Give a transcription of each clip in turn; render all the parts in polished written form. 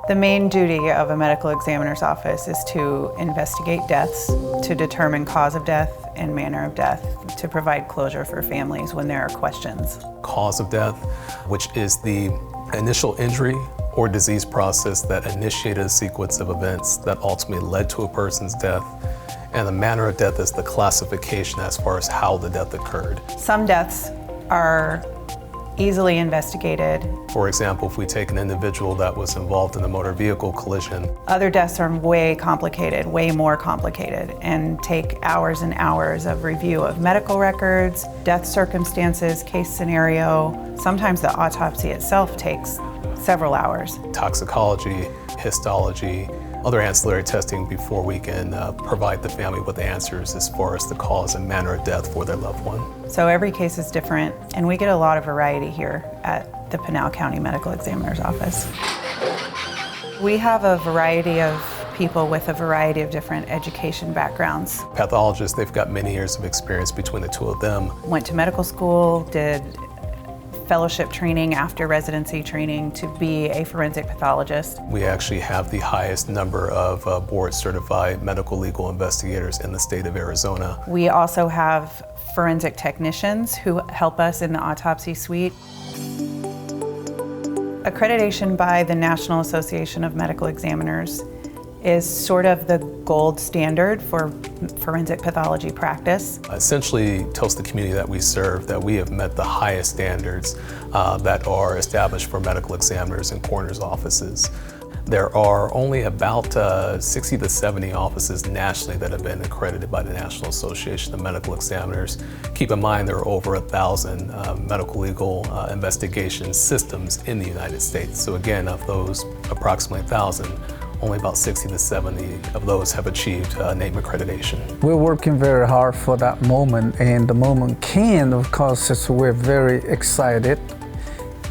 The main duty of a medical examiner's office is to investigate deaths, to determine cause of death and manner of death, to provide closure for families when there are questions. Cause of death, which is the initial injury or disease process that initiated a sequence of events that ultimately led to a person's death. And the manner of death is the classification as far as how the death occurred. Some deaths are easily investigated. For example, if we take an individual that was involved in a motor vehicle collision. Other deaths are way complicated, way more complicated, and take hours and hours of review of medical records, death circumstances, case scenario. Sometimes the autopsy itself takes several hours. Toxicology, histology, other ancillary testing before we can provide the family with the answers as far as the cause and manner of death for their loved one. So every case is different, and we get a lot of variety here at the Pinal County Medical Examiner's Office. We have a variety of people with a variety of different education backgrounds. Pathologists, they've got many years of experience between the two of them. Went to medical school, did fellowship training after residency training to be a forensic pathologist. We actually have the highest number of board-certified medical legal investigators in the state of Arizona. We also have forensic technicians who help us in the autopsy suite. Accreditation by the National Association of Medical Examiners is sort of the gold standard for forensic pathology practice. Essentially tells the community that we serve that we have met the highest standards that are established for medical examiners and coroners' offices. There are only about 60 to 70 offices nationally that have been accredited by the National Association of Medical Examiners. Keep in mind there are over 1,000 medical legal investigation systems in the United States. So again, of those approximately 1,000, only about 60 to 70 of those have achieved name accreditation. We're working very hard for that moment, and the moment came, of course, so we're very excited.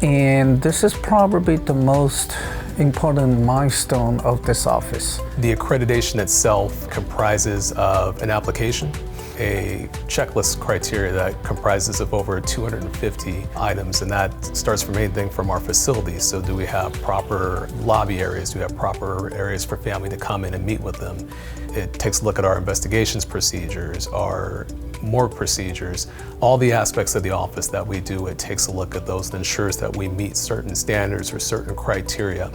And this is probably the most important milestone of this office. The accreditation itself comprises of an application, a checklist criteria that comprises of over 250 items, and that starts from anything from our facilities. So do we have proper lobby areas? Do we have proper areas for family to come in and meet with them? It takes a look at our investigations procedures, our morgue procedures, all the aspects of the office that we do. It takes a look at those and ensures that we meet certain standards or certain criteria.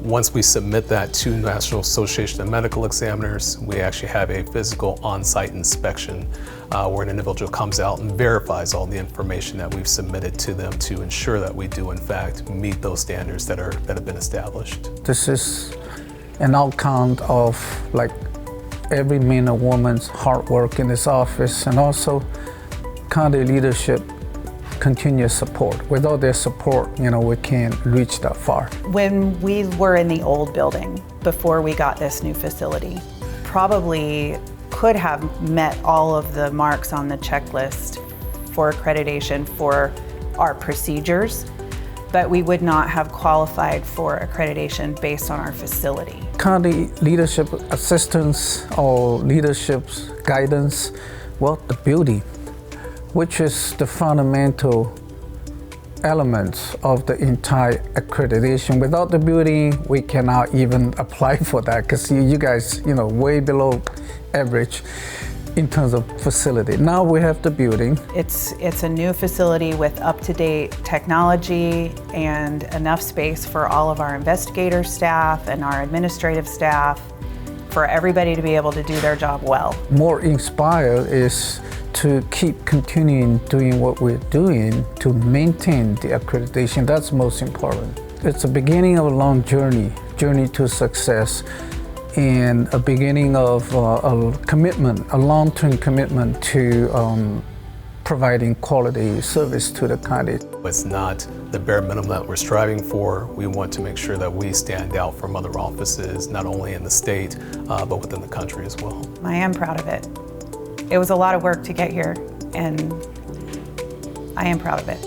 Once we submit that to National Association of Medical Examiners, we actually have a physical on-site inspection where an individual comes out and verifies all the information that we've submitted to them to ensure that we do in fact meet those standards that have been established. This is an outcome of like every man or woman's hard work in this office, and also county leadership continuous support. Without their support, we can't reach that far. When we were in the old building, before we got this new facility, probably could have met all of the marks on the checklist for accreditation for our procedures, but we would not have qualified for accreditation based on our facility. County leadership assistance or leadership's guidance, well, the building, which is the fundamental elements of the entire accreditation. Without the building, we cannot even apply for that, because you guys, way below average in terms of facility. Now we have the building. It's a new facility with up-to-date technology and enough space for all of our investigator staff and our administrative staff, for everybody to be able to do their job well. More inspired is to keep continuing doing what we're doing to maintain the accreditation. That's most important. It's the beginning of a long journey to success, and a beginning of a commitment, a long-term commitment to providing quality service to the county. It's not the bare minimum that we're striving for. We want to make sure that we stand out from other offices, not only in the state, but within the country as well. I am proud of it. It was a lot of work to get here, and I am proud of it.